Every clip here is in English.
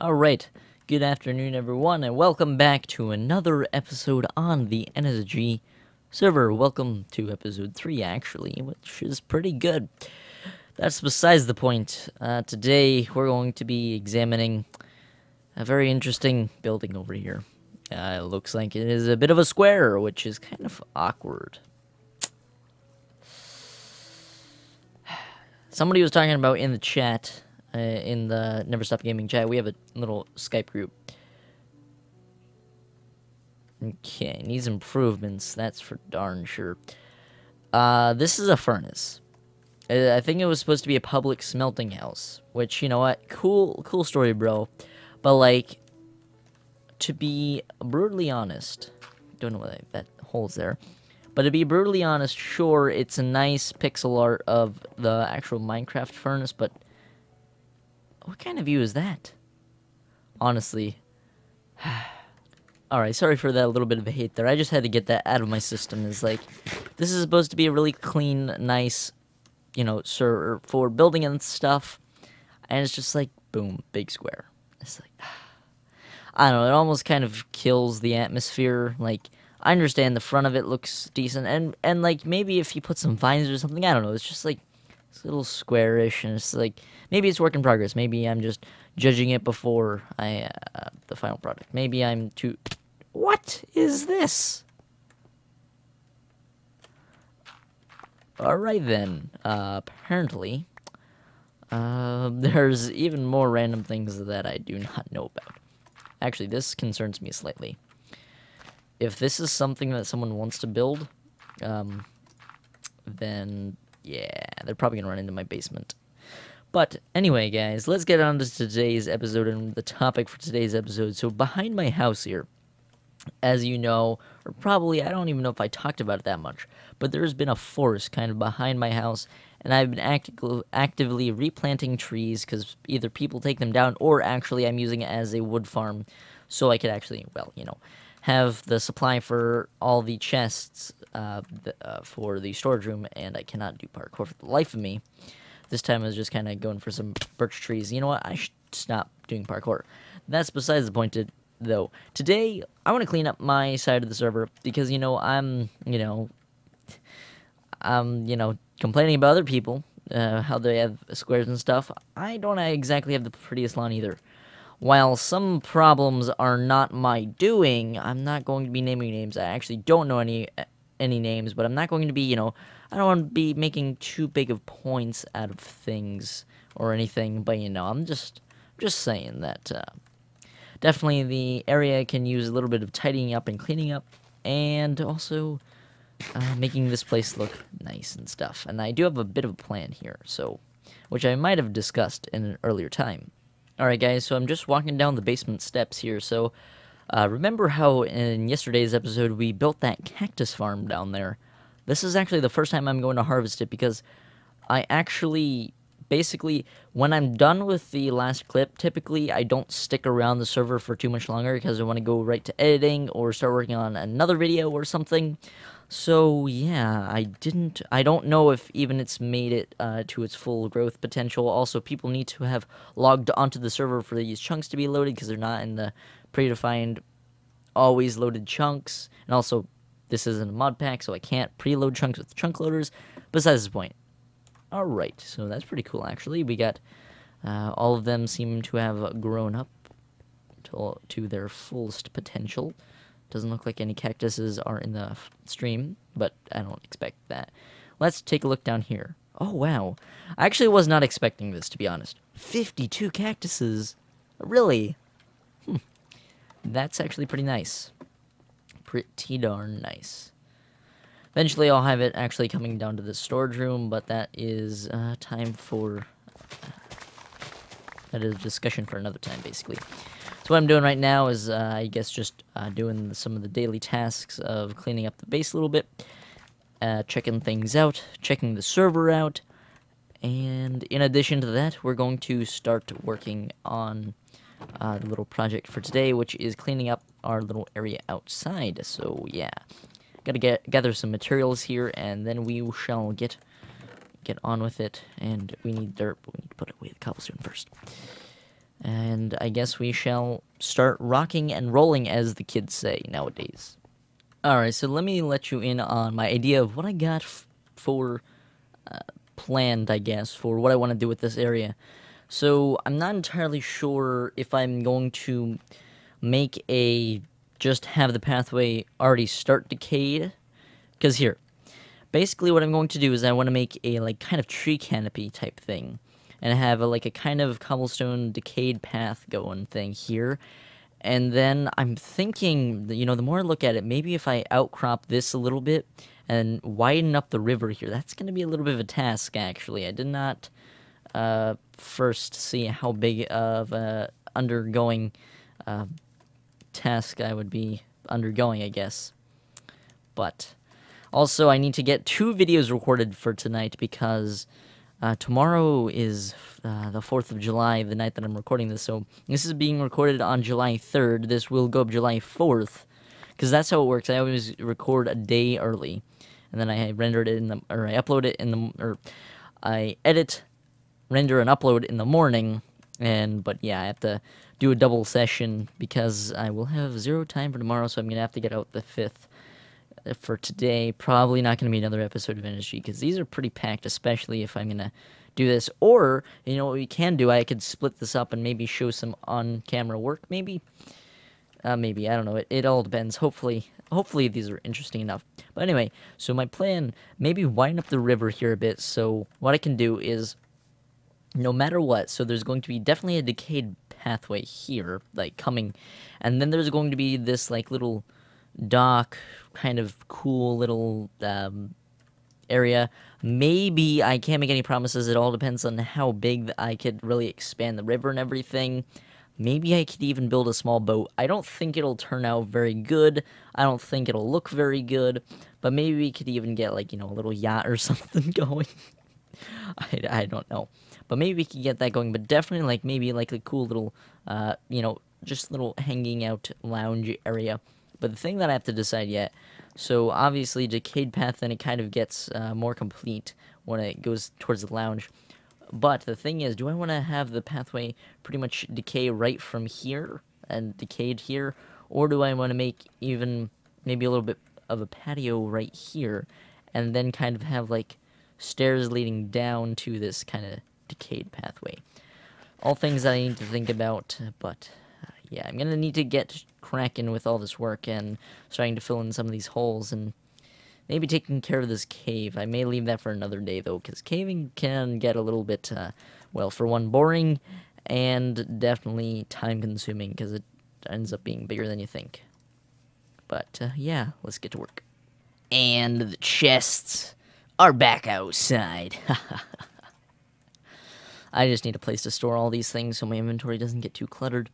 Alright, good afternoon everyone, and welcome back to another episode on the NSG server. Welcome to episode 3, actually, which is pretty good. That's besides the point. Today, we're going to be examining a very interesting building over here. It looks like it is a bit of a square, which is kind of awkward. Somebody was talking about in the chat, in the Never Stop Gaming chat, we have a little Skype group. Okay, needs improvements, that's for darn sure. This is a furnace. I think it was supposed to be a public smelting house, which, you know what, cool story, bro. But, like, to be brutally honest, don't know what that hole's there. But to be brutally honest, sure, it's a nice pixel art of the actual Minecraft furnace, but what kind of view is that? Honestly. Alright, sorry for that little bit of a hate there. I just had to get that out of my system. It's like, this is supposed to be a really clean, nice, you know, for building and stuff. And it's just like, boom, big square. It's like, I don't know, it almost kind of kills the atmosphere. Like, I understand the front of it looks decent, and like, maybe if you put some vines or something, I don't know, it's just like, it's a little squarish, and it's like, maybe it's work in progress, maybe I'm just judging it before the final product. Maybe I'm too... What is this? Alright then, apparently, there's even more random things that I do not know about. Actually, this concerns me slightly. If this is something that someone wants to build, then, yeah, they're probably going to run into my basement. But, anyway, guys, let's get on to today's episode and the topic for today's episode. So, behind my house here, as you know, or probably, I don't even know if I talked about it that much, but there's been a forest kind of behind my house, and I've been actively replanting trees, because either people take them down, or actually I'm using it as a wood farm, so I could actually, well, you know, have the supply for all the chests for the storage room, and I cannot do parkour for the life of me. This time I was just kind of going for some birch trees. You know what? I should stop doing parkour. That's besides the point, though. Today, I want to clean up my side of the server, because, you know, I'm complaining about other people, how they have squares and stuff. I don't exactly have the prettiest lawn either. While some problems are not my doing, I'm not going to be naming names. I actually don't know any names, but I'm not going to be, you know, I don't want to be making too big of points out of things or anything, but, you know, I'm just saying that definitely the area can use a little bit of tidying up and cleaning up, and also making this place look nice and stuff. And I do have a bit of a plan here, so, which I might have discussed in an earlier time. Alright guys, so I'm just walking down the basement steps here, so remember how in yesterday's episode we built that cactus farm down there? This is actually the first time I'm going to harvest it, because I actually, basically, when I'm done with the last clip, typically I don't stick around the server for too much longer, because I want to go right to editing, or start working on another video or something. So, yeah, I don't know if even it's made it to its full growth potential. Also, people need to have logged onto the server for these chunks to be loaded, because they're not in the predefined, always loaded chunks. And also, this isn't a mod pack, so I can't preload chunks with chunk loaders. Besides the point. Alright, so that's pretty cool, actually. We got, all of them seem to have grown up to their fullest potential. Doesn't look like any cactuses are in the stream, but I don't expect that. Let's take a look down here. Oh, wow. I actually was not expecting this, to be honest. 52 cactuses? Really? That's actually pretty nice. Pretty darn nice. Eventually, I'll have it actually coming down to the storage room, but that is time for... that is a discussion for another time, basically. So what I'm doing right now is, I guess, just doing some of the daily tasks of cleaning up the base a little bit, checking things out, checking the server out, and in addition to that, we're going to start working on the little project for today, which is cleaning up our little area outside. So yeah, gotta gather some materials here, and then we shall get on with it. And we need dirt, but we need to put away the cobblestone first. And I guess we shall start rocking and rolling, as the kids say nowadays. Alright, so let me let you in on my idea of what I got for planned, I guess, for what I want to do with this area. So I'm not entirely sure if I'm going to make just have the pathway already start decayed. Because here, basically what I'm going to do is I want to make a like kind of tree canopy type thing. And have like a kind of cobblestone decayed path going thing here. And then I'm thinking, the more I look at it, maybe if I outcrop this a little bit and widen up the river here, that's going to be a little bit of a task, actually. I did not first see how big of a undergoing task I would be undergoing, I guess. But also, I need to get 2 videos recorded for tonight because tomorrow is the 4th of July, the night that I'm recording this. So this is being recorded on July 3rd. This will go up July 4th, because that's how it works. I always record a day early, and then I rendered it I upload it I edit, render, and upload in the morning. But yeah, I have to do a double session because I will have 0 time for tomorrow, so I'm gonna have to get out the 5th. For today. Probably not going to be another episode of NSG, because these are pretty packed, especially if I'm going to do this. Or, what we can do, I could split this up and maybe show some on-camera work, maybe? Maybe, I don't know, it all depends. Hopefully these are interesting enough. But anyway, so my plan, maybe widen up the river here a bit, so what I can do is, no matter what, so there's going to be definitely a decayed pathway here, like, coming, and then there's going to be this, like, little dock, kind of cool little area. Maybe I can't make any promises. It all depends on how big I could really expand the river and everything. Maybe I could even build a small boat. I don't think it'll turn out very good. I don't think it'll look very good. But maybe we could even get, like, a little yacht or something going. I don't know. But maybe we could get that going. But definitely, like, maybe, like, a cool little, just little hanging out lounge area. But the thing that I have to decide yet, so obviously decayed path, then it kind of gets more complete when it goes towards the lounge. But the thing is, do I want to have the pathway pretty much decay right from here and decayed here? Or do I want to make even maybe a little bit of a patio right here and then kind of have like stairs leading down to this kind of decayed pathway? All things that I need to think about, but yeah, I'm going to need to get cracking with all this work and starting to fill in some of these holes and maybe taking care of this cave. I may leave that for another day, though, because caving can get a little bit, well, for one, boring and definitely time-consuming because it ends up being bigger than you think. But, yeah, let's get to work. And the chests are back outside. I just need a place to store all these things so my inventory doesn't get too cluttered.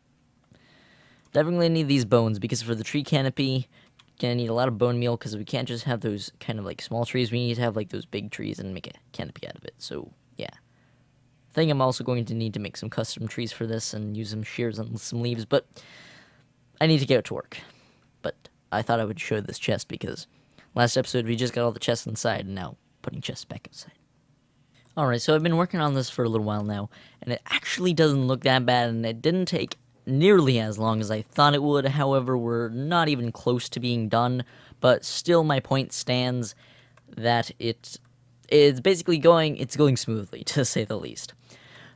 Definitely need these bones, because for the tree canopy, gonna need a lot of bone meal, because we can't just have those kind of like small trees. We need to have like those big trees and make a canopy out of it. So, yeah. I think I'm also going to need to make some custom trees for this and use some shears and some leaves, but I need to get to work. But I thought I would show this chest, because last episode we just got all the chests inside, and now putting chests back outside. Alright, so I've been working on this for a little while now, and it actually doesn't look that bad, and it didn't take nearly as long as I thought it would. However, we're not even close to being done, but still my point stands that it's basically going smoothly, to say the least.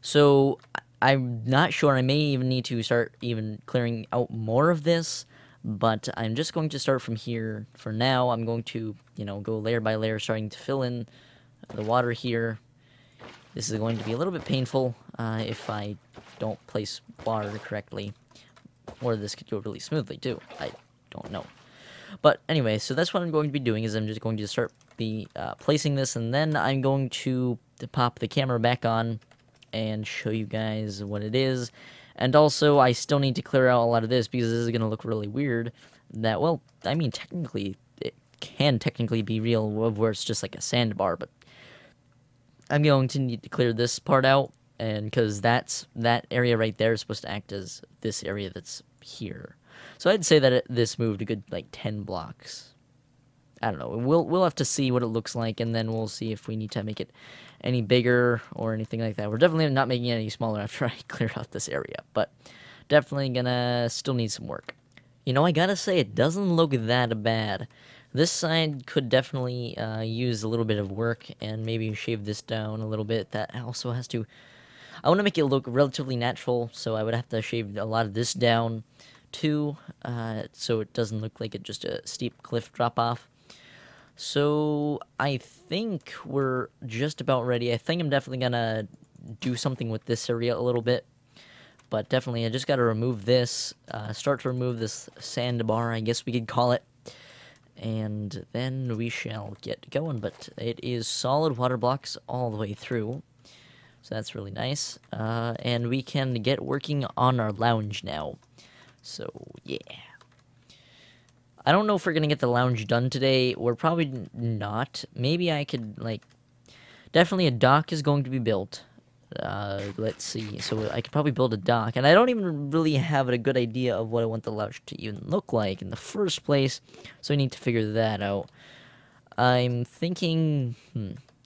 So I'm not sure, I may even need to start even clearing out more of this, but I'm just going to start from here. For now, I'm going to, go layer by layer, starting to fill in the water here. This is going to be a little bit painful if I don't place water correctly. Or this could go really smoothly, too. I don't know. But anyway, so that's what I'm going to be doing, is I'm just going to start placing this, and then I'm going to pop the camera back on and show you guys what it is. And also, I still need to clear out a lot of this, because this is going to look really weird. That, well, I mean, technically, it can technically be real, where it's just like a sandbar, but I'm going to need to clear this part out, and because that area right there is supposed to act as this area that's here. So I'd say that this moved a good, like, 10 blocks. I don't know. We'll have to see what it looks like, and then we'll see if we need to make it any bigger or anything like that. We're definitely not making it any smaller after I clear out this area, but definitely gonna still need some work. You know, I gotta say, it doesn't look that bad. This side could definitely use a little bit of work, and maybe shave this down a little bit. That also has to... I want to make it look relatively natural, so I would have to shave a lot of this down, too, so it doesn't look like it's just a steep cliff drop-off. So, I think we're just about ready. I think I'm definitely gonna do something with this area a little bit. But definitely, I just gotta remove this, start to remove this sandbar, I guess we could call it. And then we shall get going, but it is solid water blocks all the way through. So that's really nice. And we can get working on our lounge now. So, yeah. I don't know if we're gonna get the lounge done today. We're probably not. Maybe I could, like... Definitely a dock is going to be built. Let's see. So I could probably build a dock. And I don't even really have a good idea of what I want the lounge to even look like in the first place. So I need to figure that out. I'm thinking...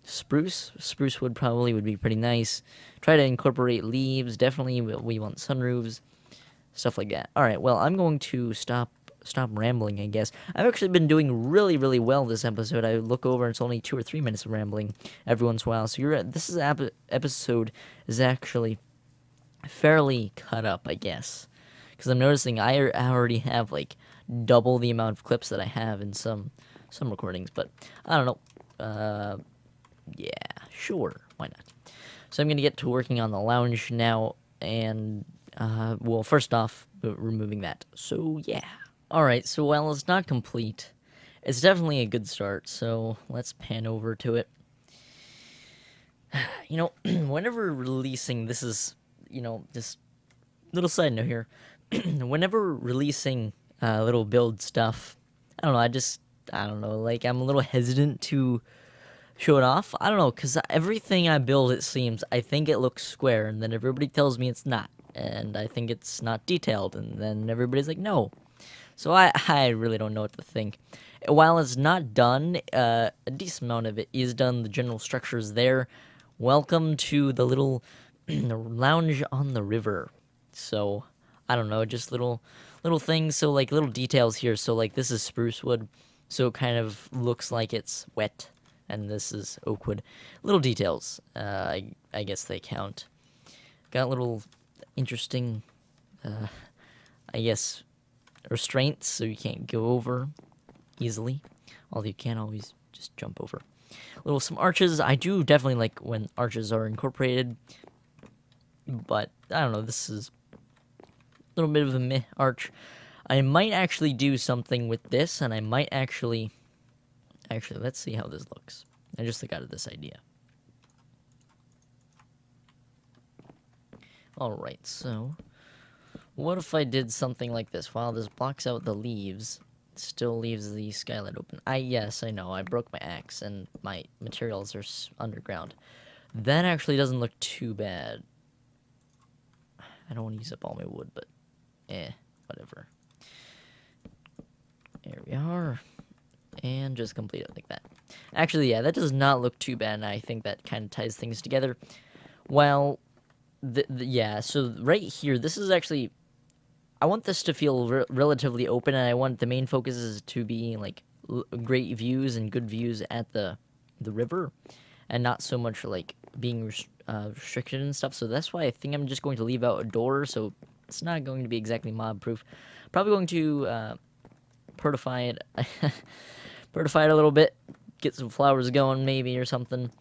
Spruce. Spruce wood probably would be pretty nice. Try to incorporate leaves. Definitely we want sunroofs. Stuff like that. Alright, well, I'm going to stop rambling, I guess. I've actually been doing really, really well this episode. I look over and it's only 2 or 3 minutes of rambling every once in a while. So this episode is actually fairly cut up, I guess. Because I'm noticing I already have, like, double the amount of clips that I have in some recordings. But, I don't know. Yeah, sure. Why not? So I'm going to get to working on the lounge now. And, well, first off, removing that. So, yeah. Alright, so while it's not complete, it's definitely a good start, so let's pan over to it. You know, whenever releasing, this is, you know, just little side note here. Whenever releasing little build stuff, I don't know, I don't know, like, I'm a little hesitant to show it off. I don't know, because everything I build, it seems, I think it looks square, and then everybody tells me it's not, and I think it's not detailed, and then everybody's like, no. So I really don't know what to think. While it's not done, a decent amount of it is done. The general structure is there. Welcome to the little lounge on the river. So, I don't know, just little things. So, like, little details here. So, like, this is spruce wood. So, it kind of looks like it's wet. And this is oak wood. Little details. I guess they count. Got little interesting, I guess... restraints, so you can't go over easily, although you can always just jump over. Some arches. I do definitely like when arches are incorporated, but I don't know, this is a little bit of a meh arch. I might actually do something with this, and I might actually, let's see how this looks. I just got this idea. Alright, so what if I did something like this? While this blocks out the leaves, it still leaves the skylight open. Yes, I know, I broke my axe, and my materials are underground. That actually doesn't look too bad. I don't want to use up all my wood, but whatever. There we are. And just complete it like that. Actually, yeah, that does not look too bad, and I think that kind of ties things together. Well, yeah, so right here, this is actually... I want this to feel relatively open, and I want the main focus is to be, like, great views and good views at the river, and not so much, like, being restricted and stuff. So that's why I think I'm just going to leave out a door, so it's not going to be exactly mob-proof. Probably going to portify it, portify it a little bit, get some flowers going maybe or something.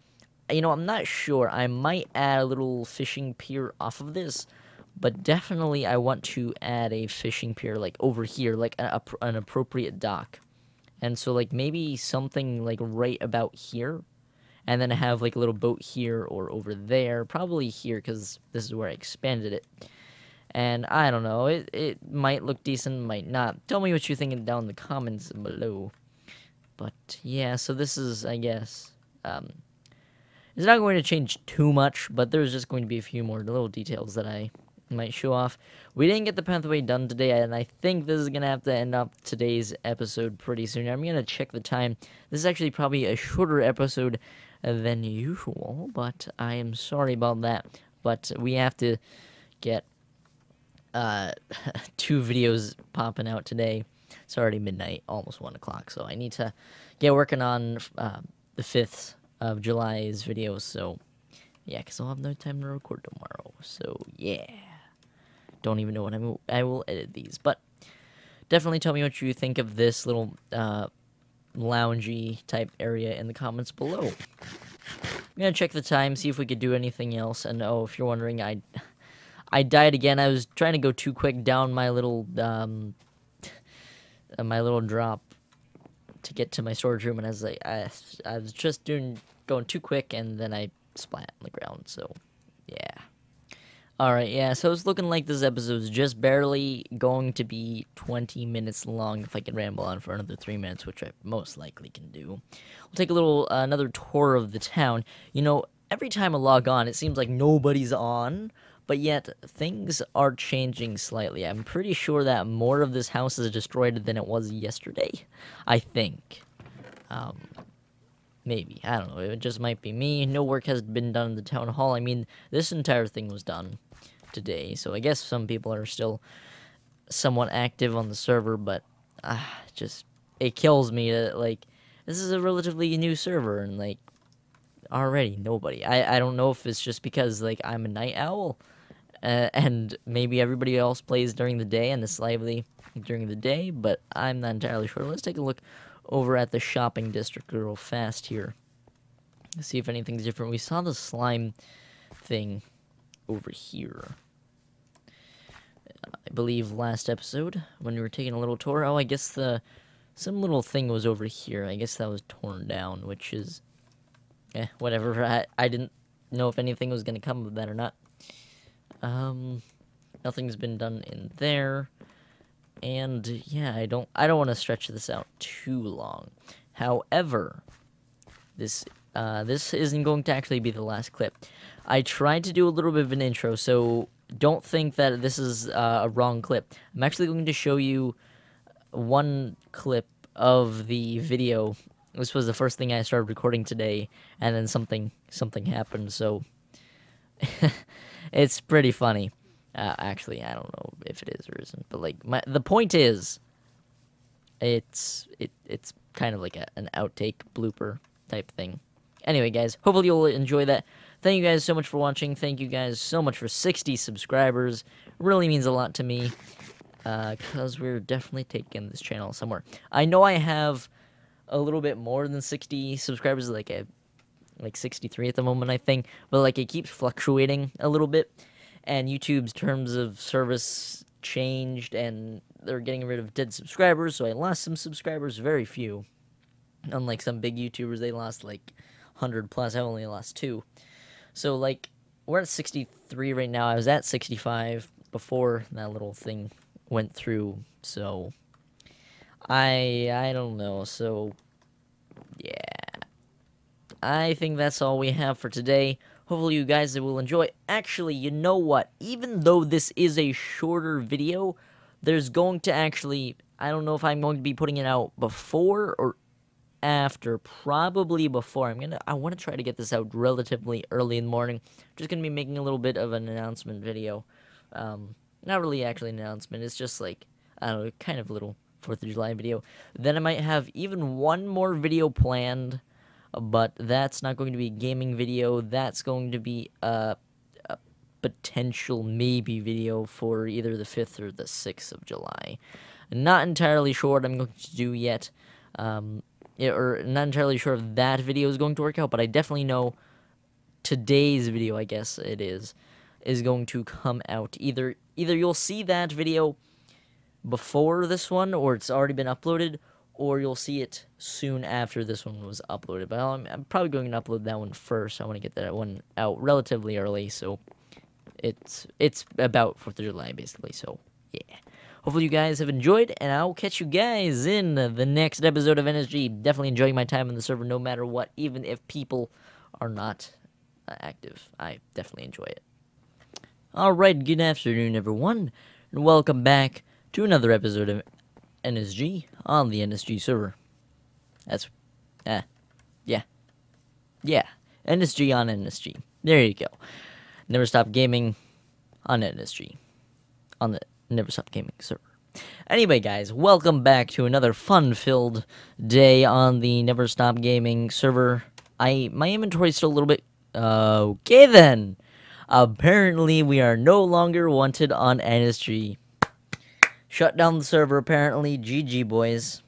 You know, I'm not sure. I might add a little fishing pier off of this, but definitely I want to add a fishing pier, like, over here, like, an appropriate dock. And so, like, maybe something, like, right about here, and then have, like, a little boat here or over there. Probably here, because this is where I expanded it. And I don't know, it might look decent, might not. Tell me what you think down in the comments below. But, yeah, so this is, I guess, it's not going to change too much, but there's just going to be a few more little details that I might show off. We didn't get the pathway done today, and I think this is going to have to end up today's episode pretty soon. I'm going to check the time. This is actually probably a shorter episode than usual, but I am sorry about that. But we have to get 2 videos popping out today. It's already midnight, almost 1 o'clock, so I need to get working on the 5th of July's videos, so yeah, because I'll have no time to record tomorrow, so yeah. Don't even know when I will edit these, but definitely tell me what you think of this little loungy type area in the comments below. I'm gonna check the time, see if we could do anything else, and oh, if you're wondering, I died again. I was trying to go too quick down my little drop to get to my storage room, and I was like, I was just going too quick, and then I splat on the ground. So, yeah. All right, yeah. So it's looking like this episode is just barely going to be 20 minutes long. If I can ramble on for another 3 minutes, which I most likely can do, we'll take a little another tour of the town. You know, every time I log on, it seems like nobody's on. But yet, things are changing slightly. I'm pretty sure that more of this house is destroyed than it was yesterday. I think. Maybe. I don't know. It just might be me. No work has been done in the town hall. I mean, this entire thing was done today. So I guess some people are still somewhat active on the server. But, just, it kills me that, like, this is a relatively new server. And, like, already nobody. I don't know if it's just because, like, I'm a night owl. And maybe everybody else plays during the day and is lively during the day, but I'm not entirely sure. Let's take a look over at the shopping district real fast here. Let's see if anything's different. We saw the slime thing over here, I believe, last episode when we were taking a little tour. Oh, I guess some little thing was over here. I guess that was torn down, which is, whatever. I didn't know if anything was going to come of that or not. Nothing's been done in there, and yeah, I don't want to stretch this out too long. However, this isn't going to actually be the last clip. I tried to do a little bit of an intro, so don't think that this is a wrong clip. I'm actually going to show you one clip of the video. This was the first thing I started recording today, and then something happened, so it's pretty funny. Actually, I don't know if it is or isn't, but like the point is, it's kind of like an outtake blooper type thing. Anyway, guys, hopefully you'll enjoy that. Thank you guys so much for watching. Thank you guys so much for 60 subscribers. It really means a lot to me, because we're definitely taking this channel somewhere. I know I have a little bit more than 60 subscribers, like 63 at the moment, I think, but like it keeps fluctuating a little bit, and YouTube's terms of service changed, and they're getting rid of dead subscribers, so I lost some subscribers, very few. Unlike some big YouTubers, they lost like 100 plus. I only lost 2. So like we're at 63 right now. I was at 65 before that little thing went through, so I don't know. So yeah, I think that's all we have for today. Hopefully you guys will enjoy. Actually, you know what? Even though this is a shorter video, there's going to actually, I don't know if I'm going to be putting it out before or after. Probably before. I want to try to get this out relatively early in the morning. Just going to be making a little bit of an announcement video. Not really actually an announcement. It's just like, I don't know, kind of a little 4th of July video. Then I might have even one more video planned, but that's not going to be a gaming video. That's going to be a potential maybe video for either the 5th or the 6th of July. Not entirely sure what I'm going to do yet, or not entirely sure if that video is going to work out, but I definitely know today's video, I guess it is going to come out. Either you'll see that video before this one, or it's already been uploaded, or you'll see it soon after this one was uploaded. But I'm probably going to upload that one first. I want to get that one out relatively early, so it's about 4th of July, basically. So, yeah. Hopefully you guys have enjoyed, and I'll catch you guys in the next episode of NSG. Definitely enjoying my time on the server no matter what, even if people are not active. I definitely enjoy it. Alright, good afternoon everyone, and welcome back to another episode of NSG on the NSG server. That's, yeah, NSG on NSG. There you go. Never Stop Gaming on NSG, on the Never Stop Gaming server. Anyway, guys, welcome back to another fun-filled day on the Never Stop Gaming server. My inventory's still a little bit, okay then. Apparently, we are no longer wanted on NSG. Shut down the server, apparently. GG, boys.